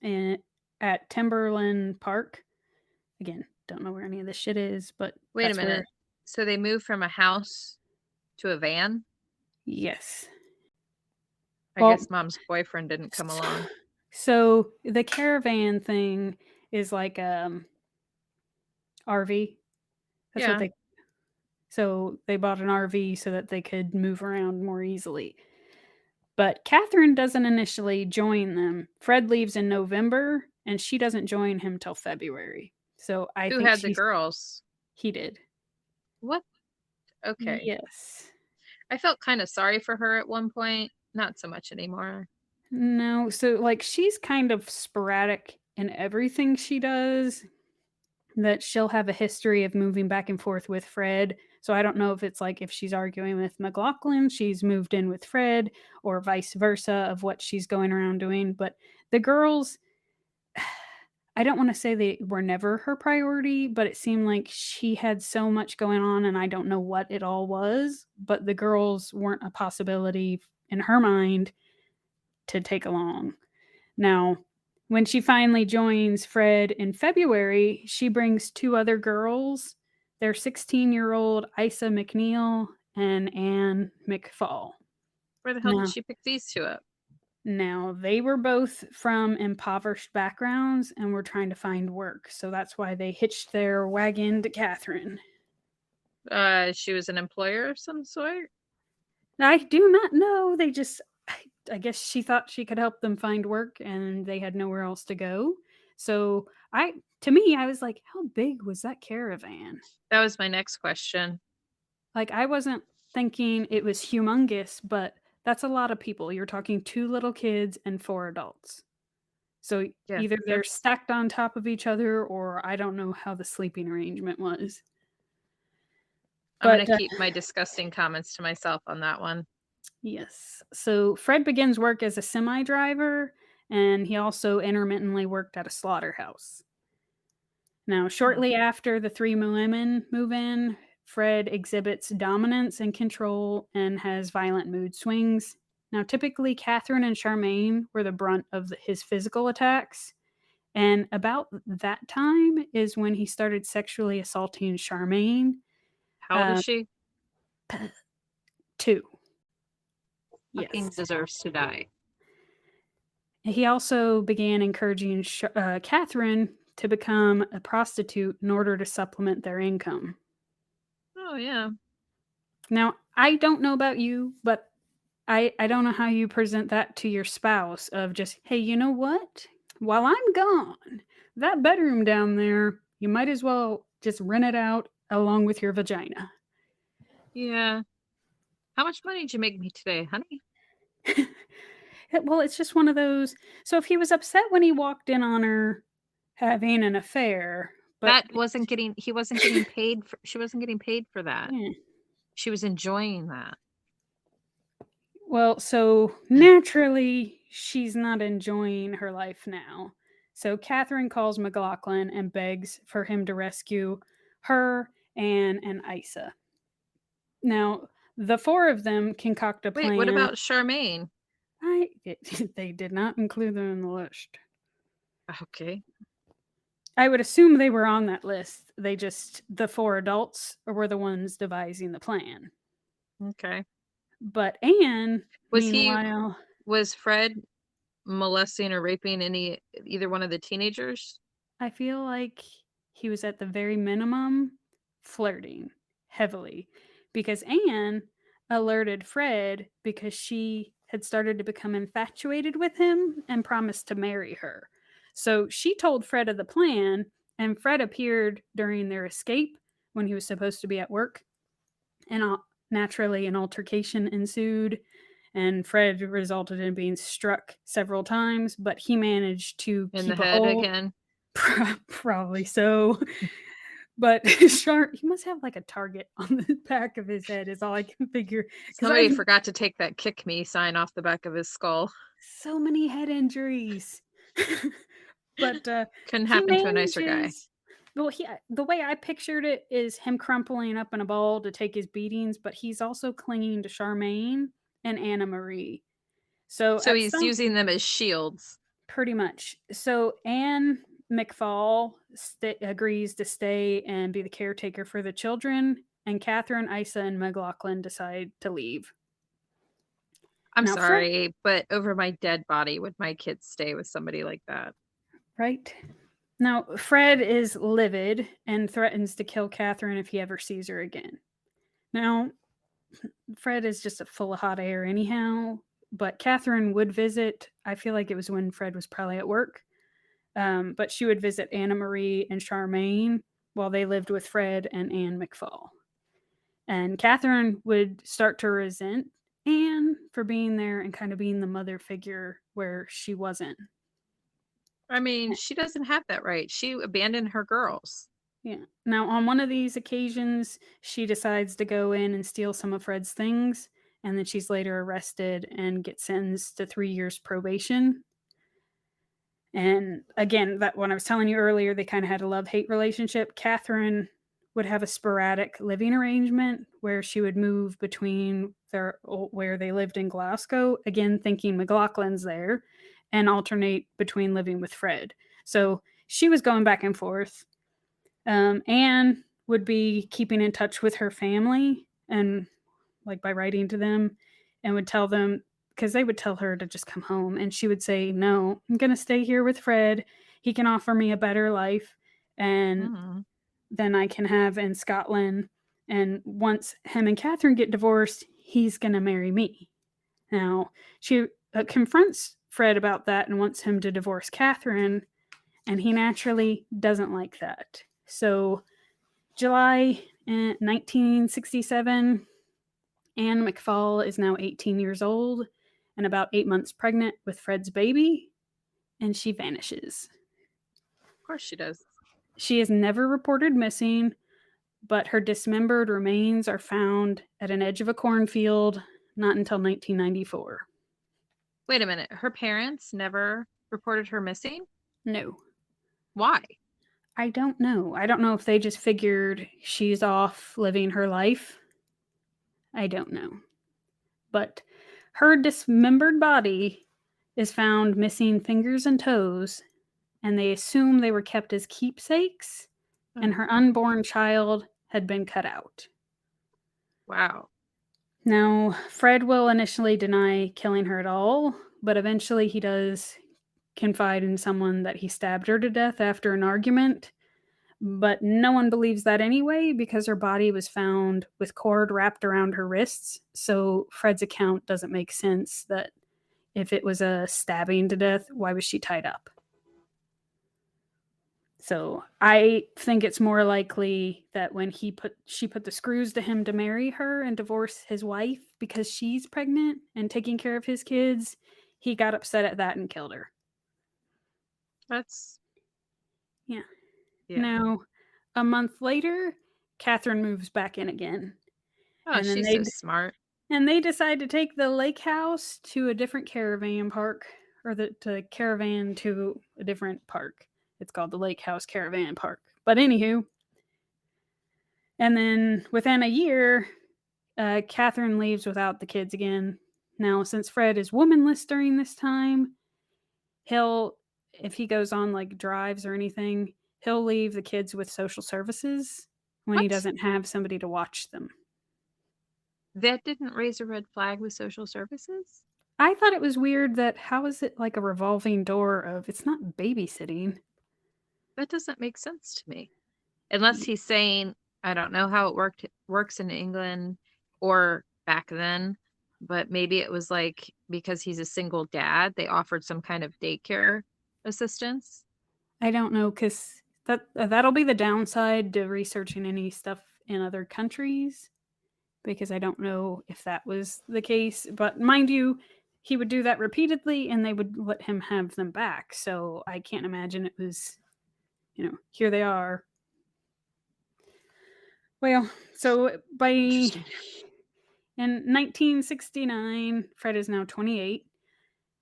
and at Timberland Park. Again, don't know where any of this shit is, but Wait a that's where. minute. So they moved from a house to a van? Yes. I Well, guess mom's boyfriend didn't come along. so the caravan thing is like RV. That's what Yeah. they. So they bought an RV so that they could move around more easily. But Catherine doesn't initially join them. Fred leaves in November, and she doesn't join him till February. So I Who think had the girls? he did. What? Okay. Yes. I felt kind of sorry for her at one point. Not so much anymore. No, so like she's kind of sporadic in everything she does. That she'll have a history of moving back and forth with Fred. So I don't know if it's like if she's arguing with McLaughlin, she's moved in with Fred, or vice versa of what she's going around doing. But the girls, I don't want to say they were never her priority, but it seemed like she had so much going on, and I don't know what it all was. But the girls weren't a possibility in her mind to take along. Now, when she finally joins Fred in February, she brings 2 other girls. They're 16-year-old Isa McNeil and Anne McFall. Where the hell did Now, she pick these two up? now they were both from impoverished backgrounds and were trying to find work, so that's why they hitched their wagon to Catherine. She was an employer of some sort? I do not know. They just, I guess she thought she could help them find work and they had nowhere else to go. So to me, I was like, how big was that caravan? That was my next question. Like, I wasn't thinking it was humongous, but that's a lot of people. You're talking 2 little kids and 4 adults. So Yeah. either Yep. they're stacked on top of each other or I don't know how the sleeping arrangement was. I'm gonna But, keep my disgusting comments to myself on that one. yes. So Fred begins work as a semi driver, and he also intermittently worked at a slaughterhouse. Now, Oh, shortly after the 3 women move in, Fred exhibits dominance and control and has violent mood swings. Now, typically, Catherine and Charmaine were the brunt of his physical attacks. And about that time is when he started sexually assaulting Charmaine. how old is Uh, she? 2. Fucking Yes. deserves to die. He also began encouraging Catherine to become a prostitute in order to supplement their income. Oh yeah. Now, I don't know about you, but I don't know how you present that to your spouse of just, hey, you know what? While I'm gone, that bedroom down there, you might as well just rent it out along with your vagina. Yeah. How much money did you make me today, honey? Well, it's just one of those. So if he was upset when he walked in on her having an affair, but That wasn't getting he wasn't getting paid for she wasn't getting paid for that. yeah. She was enjoying that. Well, so naturally, she's not enjoying her life now. So Catherine calls McLaughlin and begs for him to rescue her, Anne, and Isa. Now, the 4 of them concoct a Wait, what plan. about Charmaine? They did not include them in the list. Okay. I would assume they were on that list. The 4 adults were the ones devising the plan. Okay. But Anne, Was he meanwhile, was Fred molesting or raping either one of the teenagers? I feel like he was at the very minimum flirting heavily because Anne alerted Fred because she had started to become infatuated with him and promised to marry her. So she told Fred of the plan, and Fred appeared during their escape when he was supposed to be at work. And naturally, an altercation ensued, and Fred resulted in being struck several times, but he managed to In the keep a head hold. again? Probably so. But Shark, he must have like a target on the back of his head, is all I can figure. Because Somebody I've forgot to take that kick me sign off the back of his skull. so many head injuries. But Couldn't he happen to a nicer guy. manages. Well, the way I pictured it is him crumpling up in a ball to take his beatings, but he's also clinging to Charmaine and Anna Marie. So So at he's some using them as shields. Pretty much. So Anne McFall agrees to stay and be the caretaker for the children, and Catherine, Isa, and McLaughlin decide to leave. I'm Now, Fred, sorry, but over my dead body would my kids stay with somebody like that? right? Now, Fred is livid and threatens to kill Catherine if he ever sees her again. Now, Fred is just full of hot air, anyhow, but Catherine would visit. I feel like it was when Fred was probably at work. But she would visit Anna Marie and Charmaine while they lived with Fred and Anne McFall. And Catherine would start to resent Anne for being there and kind of being the mother figure where she wasn't. I mean, she doesn't have that right. She abandoned her girls. Yeah. Now, on one of these occasions, she decides to go in and steal some of Fred's things, and then she's later arrested and gets sentenced to 3 years probation. And again, that when I was telling you earlier, they kind of had a love-hate relationship. Catherine would have a sporadic living arrangement where she would move between where they lived in Glasgow, again thinking McLaughlin's there, and alternate between living with Fred. So she was going back and forth. Anne would be keeping in touch with her family and like by writing to them and would tell them because they would tell her to just come home and she would say, "No, I'm going to stay here with Fred. He can offer me a better life and Mm. than I can have in Scotland. And once him and Catherine get divorced, he's going to marry me." Now, she confronts Fred about that and wants him to divorce Catherine. and he naturally doesn't like that. So, July 1967, Anne McFall is now 18 years old and about 8 months pregnant with Fred's baby, and she vanishes. Of course she does. She is never reported missing, but her dismembered remains are found at an edge of a cornfield not until 1994. Wait a minute. Her parents never reported her missing? No. Why? I don't know. I don't know if they just figured she's off living her life. I don't know. But her dismembered body is found missing fingers and toes, and they assume they were kept as keepsakes, and Oh, her unborn child had been cut out. wow. Now, Fred will initially deny killing her at all, but eventually he does confide in someone that he stabbed her to death after an argument. But no one believes that anyway because her body was found with cord wrapped around her wrists. So Fred's account doesn't make sense that if it was a stabbing to death, why was she tied up? So I think it's more likely that when she put the screws to him to marry her and divorce his wife because she's pregnant and taking care of his kids, he got upset at that and killed her. That's, Yeah. yeah. Now, a month later, Catherine moves back in again. Oh, And then she's so smart. they decide to take the lake house to a different caravan park, or to caravan to a different park. It's called the Lake House Caravan Park. But anywho, and then within a year, Catherine leaves without the kids again. Now, since Fred is womanless during this time, if he goes on like drives or anything, he'll leave the kids with social services when he What? doesn't have somebody to watch them. That didn't raise a red flag with social services? I thought it was weird that how is it like a revolving door of it's not babysitting. That doesn't make sense to me. Unless he's saying, I don't know how it works in England or back then, but maybe it was like because he's a single dad, they offered some kind of daycare assistance. I don't know because that'll be the downside to researching any stuff in other countries because I don't know if that was the case. But mind you, he would do that repeatedly and they would let him have them back. So I can't imagine it was, here they are. Well, so in Interesting. 1969, Fred is now 28.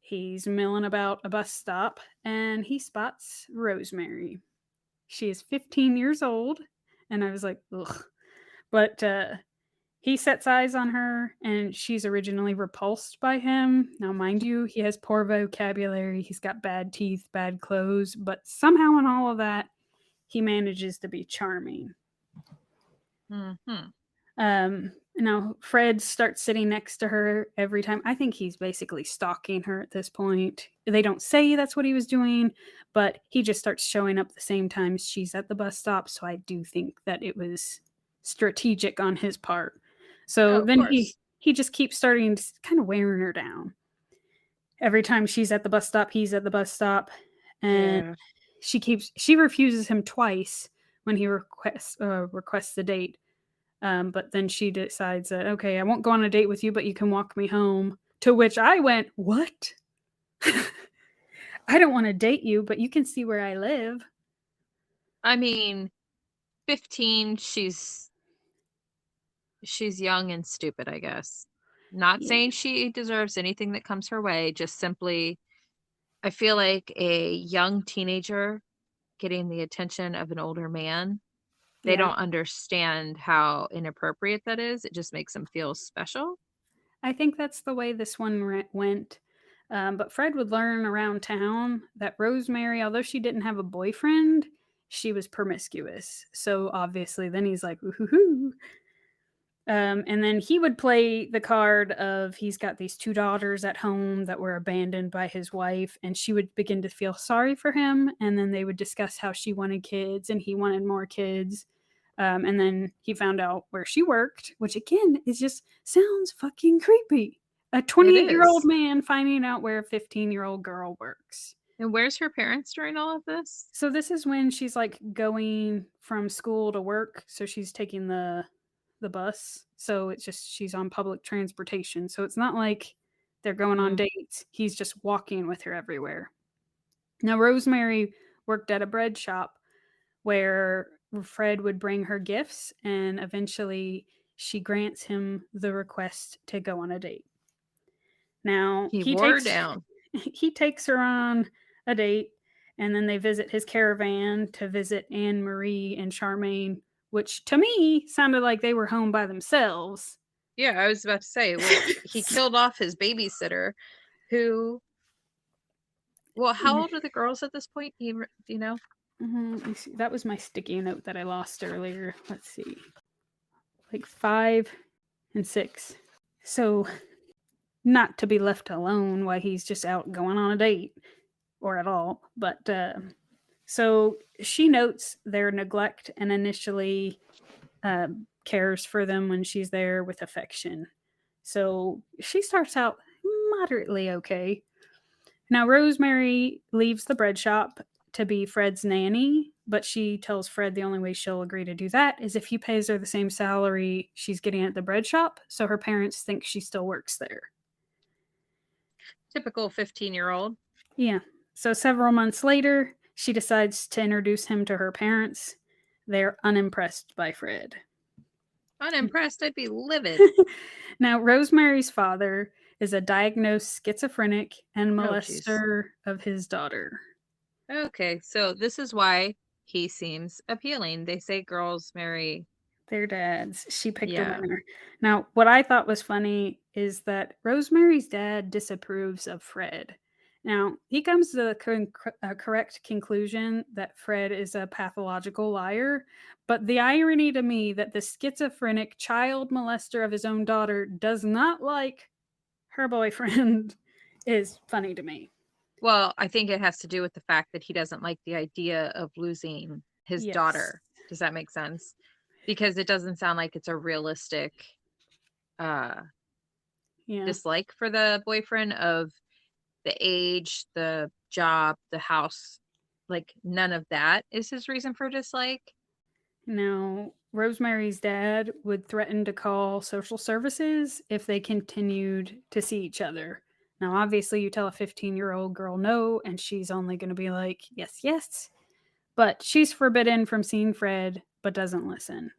He's milling about a bus stop and he spots Rosemary. She is 15 years old. And I was like, ugh. But he sets eyes on her and she's originally repulsed by him. Now, mind you, he has poor vocabulary. He's got bad teeth, bad clothes. But somehow in all of that, he manages to be charming. Mm-hmm. Now Fred starts sitting next to her every time. I think he's basically stalking her at this point. They don't say that's what he was doing, but he just starts showing up the same time she's at the bus stop. So I do think that it was strategic on his part. Oh, So of then course. he just keeps starting to kind of wearing her down. Every time she's at the bus stop, he's at the bus stop, and Yeah. she refuses him twice when he requests a date. But then she decides that, okay, I won't go on a date with you, but you can walk me home. To which I went, what? I don't want to date you, but you can see where I live. I mean, 15, she's young and stupid, I guess. Not Yeah, saying she deserves anything that comes her way, just simply I feel like a young teenager getting the attention of an older man, they yeah. don't understand how inappropriate that is. It just makes them feel special. I think that's the way this one went. But Fred would learn around town that Rosemary, although she didn't have a boyfriend, she was promiscuous. So obviously, then he's like, ooh. And then he would play the card of he's got these two daughters at home that were abandoned by his wife, and she would begin to feel sorry for him. And then they would discuss how she wanted kids and he wanted more kids. And then he found out where she worked, which again is just sounds fucking creepy. A It 28-year-old is. man finding out where a 15-year-old girl works. And where's her parents during all of this? So this is when she's like going from school to work. So she's taking the bus. So it's just she's on public transportation. So it's not like they're going on Mm. dates. He's just walking with her everywhere. Now Rosemary worked at a bread shop where Fred would bring her gifts and eventually she grants him the request to go on a date. Now, He wore her down. he takes her on a date and then they visit his caravan to visit Anne Marie and Charmaine, which to me sounded like they were home by themselves. Yeah, I was about to say, well, he killed off his babysitter who well, how old are the girls at this point? Do you know? Let me see. That was my sticky note that I lost earlier. Let's see. Like 5 and 6. So, not to be left alone while he's just out going on a date or at all. But so she notes their neglect and initially cares for them when she's there with affection. So she starts out moderately okay. Now, Rosemary leaves the bread shop to be Fred's nanny, but she tells Fred the only way she'll agree to do that is if he pays her the same salary she's getting at the bread shop, so her parents think she still works there. Typical 15-year-old. Yeah. So several months later, she decides to introduce him to her parents. They're unimpressed by Fred. Unimpressed, I'd be livid. Now, Rosemary's father is a diagnosed schizophrenic and Oh, jeez. molester of his daughter. Okay, so this is why he seems appealing. They say girls marry. Their dads. She picked a Yeah. winner. Now, what I thought was funny is that Rosemary's dad disapproves of Fred. Now, he comes to the correct conclusion that Fred is a pathological liar, but the irony to me that the schizophrenic child molester of his own daughter does not like her boyfriend is funny to me. Well, I think it has to do with the fact that he doesn't like the idea of losing his Yes. daughter. Does that make sense? Because it doesn't sound like it's a realistic uh Yeah. dislike for the boyfriend of the age, the job, the house. Like none of that is his reason for dislike. Now, Rosemary's dad would threaten to call social services if they continued to see each other. Now, obviously, you tell a 15-year-old girl no, and she's only going to be like, yes, yes. But she's forbidden from seeing Fred, but doesn't listen.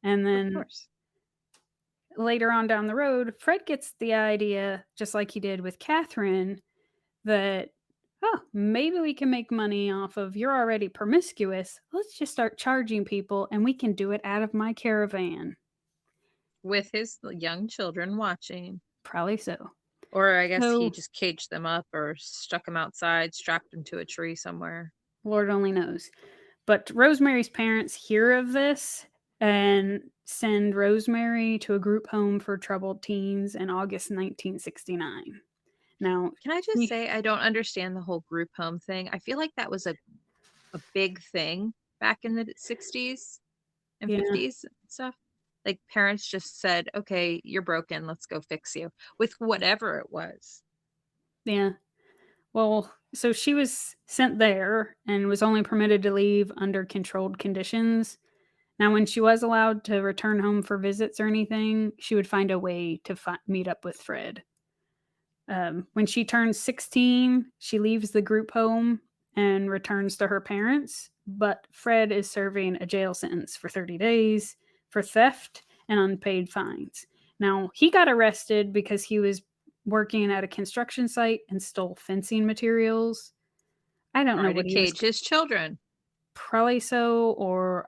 And Of then course. later on down the road, Fred gets the idea, just like he did with Catherine, that, oh, maybe we can make money off of you're already promiscuous. Let's just start charging people and we can do it out of my caravan. With his young children watching. Probably so. Or I guess he So, just caged them up or stuck them outside, strapped them to a tree somewhere. Lord only knows. But Rosemary's parents hear of this and send Rosemary to a group home for troubled teens in August 1969. Now, Can I just say I don't understand the whole group home thing? I feel like that was a big thing back in the 60s and yeah, 50s and stuff. Like parents just said, "Okay, you're broken. Let's go fix you." With whatever it was. yeah. Well, so she was sent there and was only permitted to leave under controlled conditions. Now, when she was allowed to return home for visits or anything, she would find a way to meet up with Fred. When she turns 16, she leaves the group home and returns to her parents, but Fred is serving a jail sentence for 30 days for theft and unpaid fines. Now, he got arrested because he was working at a construction site and stole fencing materials. I don't know Try to what he was, cage his children. probably so, or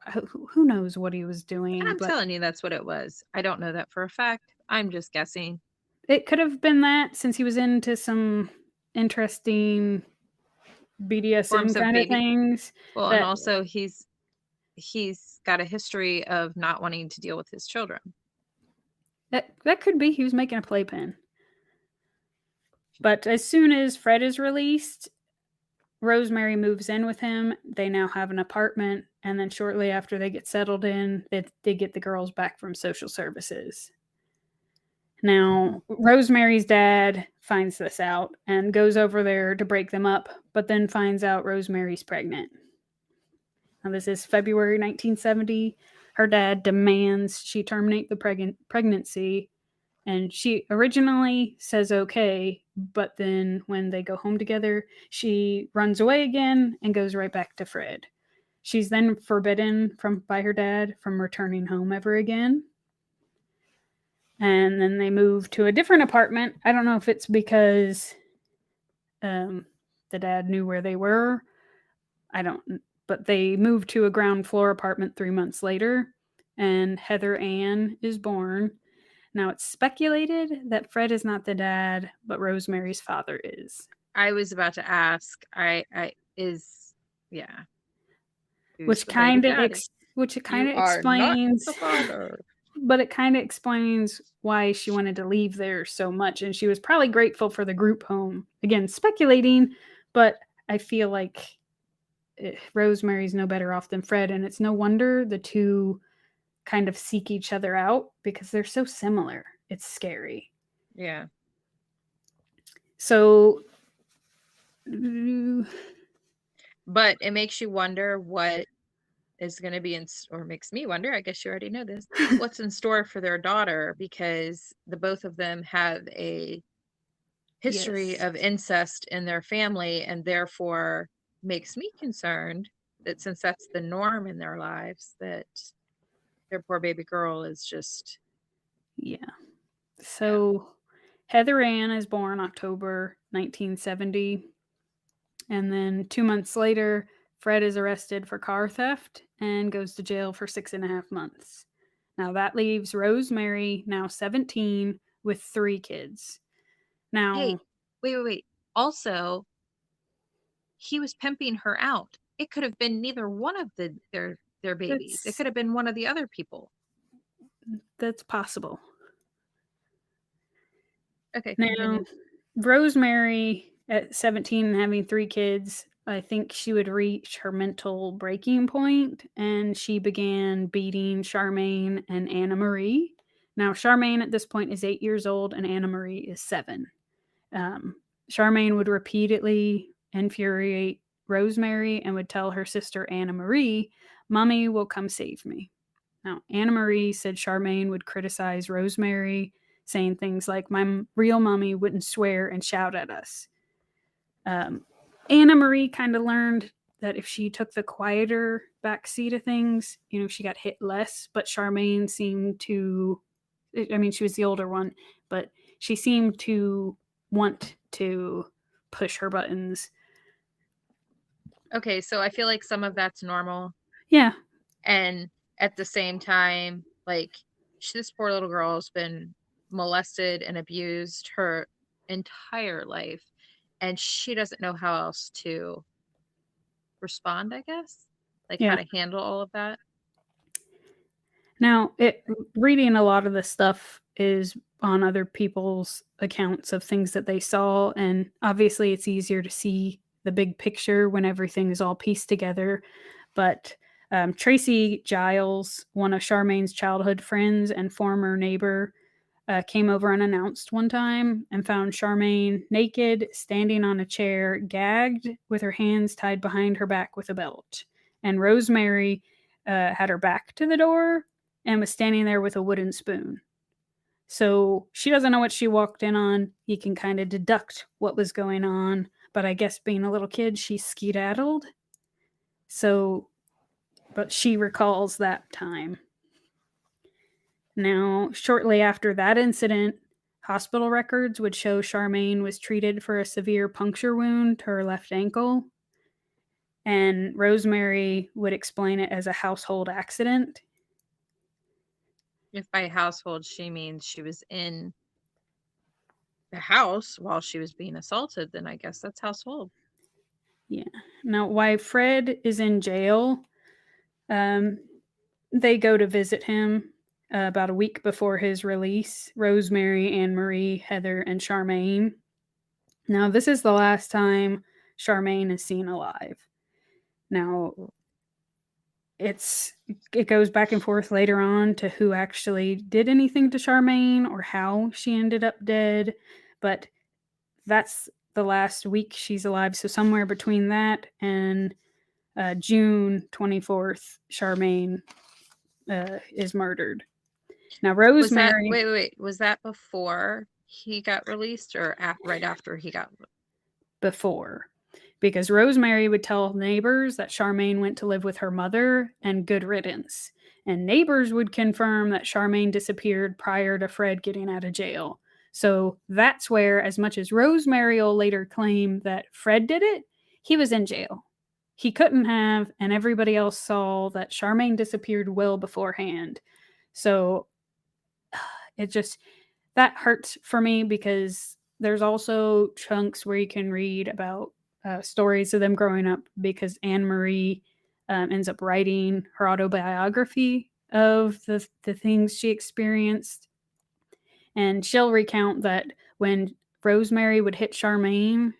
who knows what he was doing, I'm but telling you that's what it was. I don't know that for a fact. I'm just guessing. it could have been that since he was into some interesting BDSM Forms of kind of baby. things Well, and that also he's got a history of not wanting to deal with his children. that could be he was making a playpen. But as soon as Fred is released, Rosemary moves in with him. They now have an apartment, and then shortly after they get settled in, they get the girls back from social services. Now, Rosemary's dad finds this out and goes over there to break them up, but then finds out Rosemary's pregnant. Now, this is February 1970. Her dad demands she terminate the pregnancy, and she originally says okay, but then when they go home together, she runs away again and goes right back to Fred. She's then forbidden by her dad from returning home ever again. And then they move to a different apartment. I don't know if it's because the dad knew where they were. I don't, but they moved to a ground floor apartment 3 months later, and Heather Ann is born. Now it's speculated that Fred is not the dad, but Rosemary's father is. I was about to ask. Yeah. Who's Which the baby kind of daddy? You are not explains the father. but it kind of explains why she wanted to leave there so much, and she was probably grateful for the group home. Again, speculating, but I feel like Rosemary's no better off than Fred, and it's no wonder the two kind of seek each other out because they're so similar. It's scary. Yeah. So, but it makes you wonder what is going to be or makes me wonder, I guess you already know this, what's in store for their daughter, because the both of them have a history yes. of incest in their family, and therefore makes me concerned that since that's the norm in their lives, that their poor baby girl is just... Yeah. So Heather Ann is born October 1970. And then 2 months later, Fred is arrested for car theft and goes to jail for 6.5 months. Now that leaves Rosemary, now 17, with 3 kids. Now, hey, wait. Also, he was pimping her out. It could have been neither one of their babies. It could have been one of the other people. That's possible. Okay, now, continue. Rosemary at 17 and having 3 kids, I think she would reach her mental breaking point, and she began beating Charmaine and Anna Marie. Now, Charmaine at this point is 8 years old, and Anna Marie is 7. Charmaine would repeatedly infuriate Rosemary and would tell her sister Anna Marie, "Mommy will come save me." Now, Anna Marie said Charmaine would criticize Rosemary, saying things like, "My real mommy wouldn't swear and shout at us." Anna Marie kind of learned that if she took the quieter backseat of things, she got hit less. But Charmaine seemed to, she was the older one, but she seemed to want to push her buttons. Okay, so I feel like some of that's normal. Yeah. And at the same time, like, this poor little girl has been molested and abused her entire life, and she doesn't know how else to respond, I guess, like how to handle all of that. Now, reading a lot of this stuff is on other people's accounts of things that they saw, and obviously it's easier to see the big picture when everything is all pieced together. But Tracy Giles, one of Charmaine's childhood friends and former neighbor, came over unannounced one time and found Charmaine naked, standing on a chair, gagged, with her hands tied behind her back with a belt. And Rosemary had her back to the door and was standing there with a wooden spoon. So she doesn't know what she walked in on. You can kind of deduct what was going on, but I guess being a little kid, she skedaddled. So, but she recalls that time. Now, shortly after that incident, hospital records would show Charmaine was treated for a severe puncture wound to her left ankle, and Rosemary would explain it as a household accident. If by household she means she was in the house while she was being assaulted, then I guess that's household. Yeah. Now, while Fred is in jail, they go to visit him about a week before his release. Rosemary, Anne Marie, Heather, and Charmaine. Now, this is the last time Charmaine is seen alive. Now, it goes back and forth later on to who actually did anything to Charmaine or how she ended up dead, but that's the last week she's alive. So somewhere between that and June 24th, Charmaine is murdered. Now, Was that Rosemary, wait, was that before he got released or right after he got before, because Rosemary would tell neighbors that Charmaine went to live with her mother and good riddance. And neighbors would confirm that Charmaine disappeared prior to Fred getting out of jail. So that's where, as much as Rosemary will later claim that Fred did it, he was in jail. He couldn't have, and everybody else saw that Charmaine disappeared well beforehand. So it just, that hurts for me because there's also chunks where you can read about stories of them growing up because Anne Marie ends up writing her autobiography of the things she experienced. And she'll recount that when Rosemary would hit Charmaine,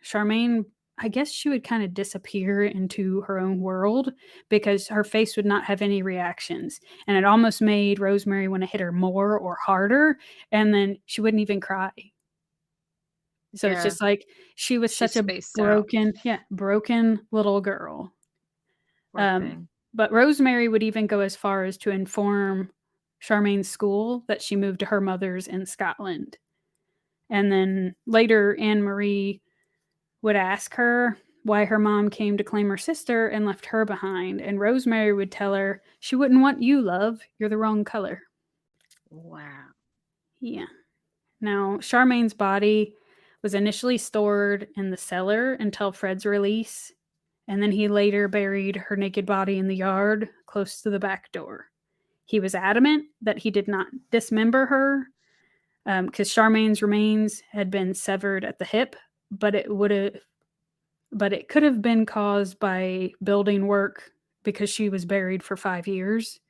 I guess she would kind of disappear into her own world because her face would not have any reactions. And it almost made Rosemary want to hit her more or harder. And then she wouldn't even cry. So it's Yeah, just like she was she's such a spaced out. broken little girl. Poor Um, thing. but Rosemary would even go as far as to inform Charmaine's school that she moved to her mother's in Scotland. And then later, Anne Marie would ask her why her mom came to claim her sister and left her behind. And Rosemary would tell her, she wouldn't want you, love. You're the wrong color. Wow. Yeah. Now, Charmaine's body was initially stored in the cellar until Fred's release, and then he later buried her naked body in the yard close to the back door. He was adamant that he did not dismember her because Charmaine's remains had been severed at the hip, but it could have been caused by building work because she was buried for 5 years.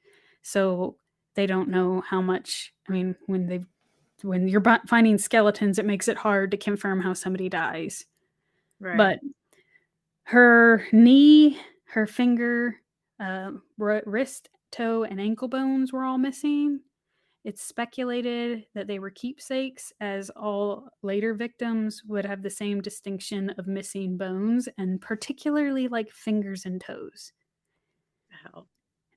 So they don't know how much. I mean, when you're finding skeletons, it makes it hard to confirm how somebody dies. Right. But her knee, her finger, wrist, toe, and ankle bones were all missing. It's speculated that they were keepsakes, as all later victims would have the same distinction of missing bones, and particularly like fingers and toes. Hell.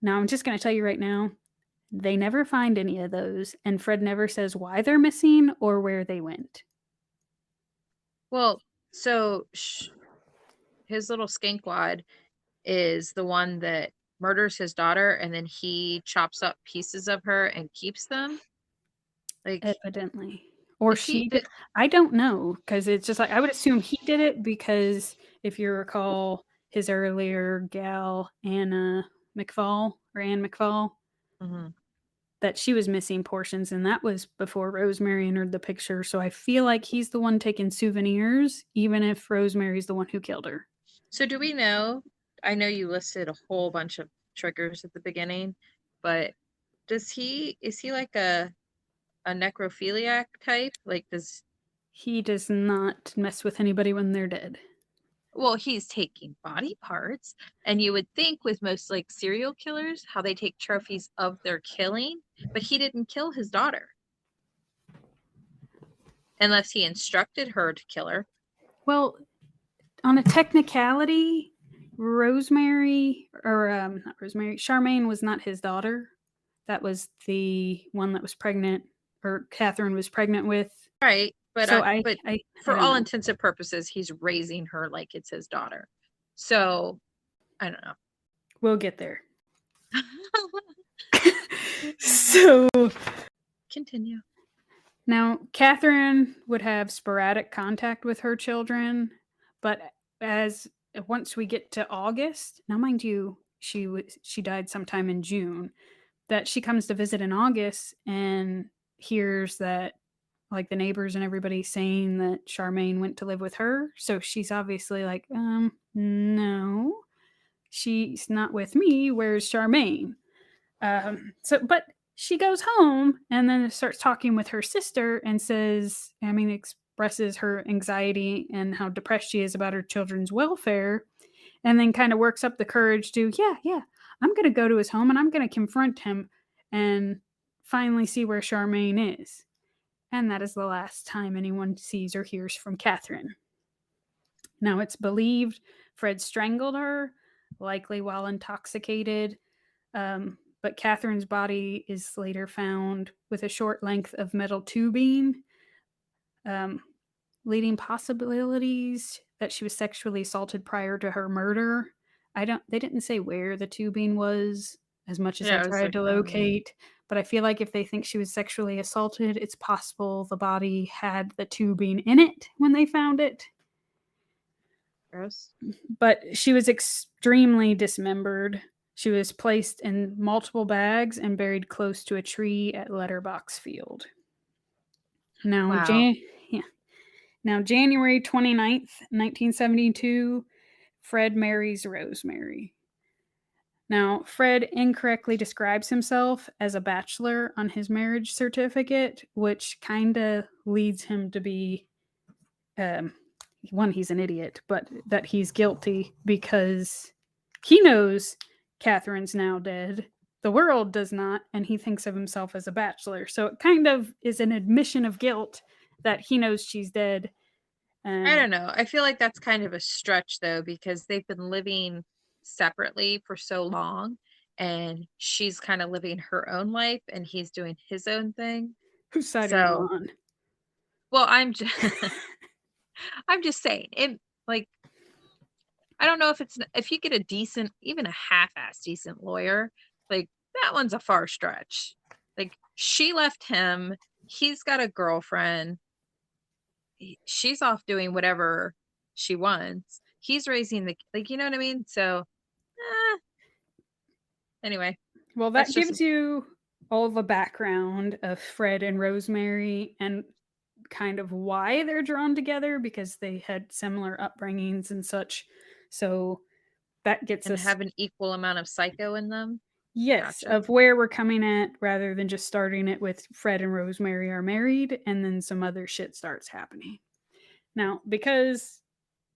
Now, I'm just going to tell you right now, they never find any of those, and Fred never says why they're missing or where they went. Well, so his little skinkwad is the one that murders his daughter and then he chops up pieces of her and keeps them. Like, Evidently. Or is he she did. did, I don't know because it's just like I would assume he did it because if you recall his earlier gal, Anna McFall or Anne McFall, mhm. that she was missing portions, and that was before Rosemary entered the picture. So I feel like he's the one taking souvenirs, even if Rosemary's the one who killed her. So do we know? I know you listed a whole bunch of triggers at the beginning, but is he like a necrophiliac type? Like does He does not mess with anybody when they're dead. well, he's taking body parts, and you would think with most like serial killers how they take trophies of their killing, but he didn't kill his daughter unless he instructed her to kill her. Well, on a technicality, Rosemary, or not Rosemary, Charmaine was not his daughter. That was the one that was pregnant, or Catherine was pregnant with. Right, but So but I for don't all know. intents and purposes, he's raising her like it's his daughter. So I don't know. We'll get there. So Continue. now Catherine would have sporadic contact with her children, but as once we get to August, now mind you, she died sometime in June. That she comes to visit in August and hears that like the neighbors and everybody saying that Charmaine went to live with her. So she's obviously like, no, she's not with me. Where's Charmaine? But she goes home and then starts talking with her sister and says, I mean, expresses her anxiety and how depressed she is about her children's welfare. And then kind of works up the courage to, yeah, I'm going to go to his home and I'm going to confront him and finally see where Charmaine is. And that is the last time anyone sees or hears from Catherine. Now, it's believed Fred strangled her, likely while intoxicated, but Catherine's body is later found with a short length of metal tubing, leading possibilities that she was sexually assaulted prior to her murder. They didn't say where the tubing was as much as I Yeah, it was tried like to locate, but I feel like if they think she was sexually assaulted, it's possible the body had the tubing in it when they found it. gross. But she was extremely dismembered. She was placed in multiple bags and buried close to a tree at Letterbox Field. Now, Wow. January 29th, 1972, Fred marries Rosemary. Now, Fred incorrectly describes himself as a bachelor on his marriage certificate, which kind of leads him to be, one, he's an idiot, but that he's guilty because he knows Catherine's now dead. The world does not, and he thinks of himself as a bachelor. So it kind of is an admission of guilt that he knows she's dead. I don't know. I feel like that's kind of a stretch though, because they've been living separately for so long and she's kind of living her own life and he's doing his own thing. Whose side are you So, on? well, I'm just I'm just saying it, like, I don't know if you get a decent, even a half-ass decent lawyer, like that one's a far stretch. Like she left him, he's got a girlfriend, she's off doing whatever she wants. He's raising the, like, you know what I mean? So, anyway, Well, that's that just gives you all the background of Fred and Rosemary and kind of why they're drawn together because they had similar upbringings and such. So that gets and us, have an equal amount of psycho in them. yes, Gotcha. of where we're coming at rather than just starting it with Fred and Rosemary are married and then some other shit starts happening. Now, because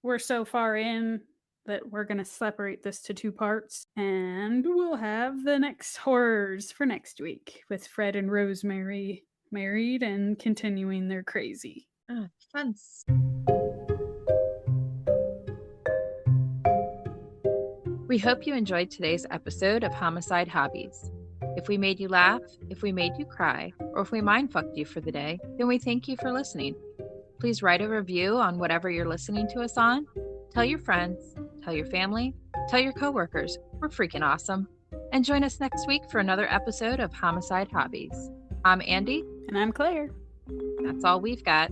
we're so far in that we're going to separate this to two parts and we'll have the next horrors for next week with Fred and Rosemary married and continuing their crazy. Oh, fun. We hope you enjoyed today's episode of Homicide Hobbies. If we made you laugh, if we made you cry, or if we mind-fucked you for the day, then we thank you for listening. Please write a review on whatever you're listening to us on. Tell your friends, tell your family, tell your coworkers. We're freaking awesome. And join us next week for another episode of Homicide Hobbies. I'm Andy. And I'm Claire. That's all we've got.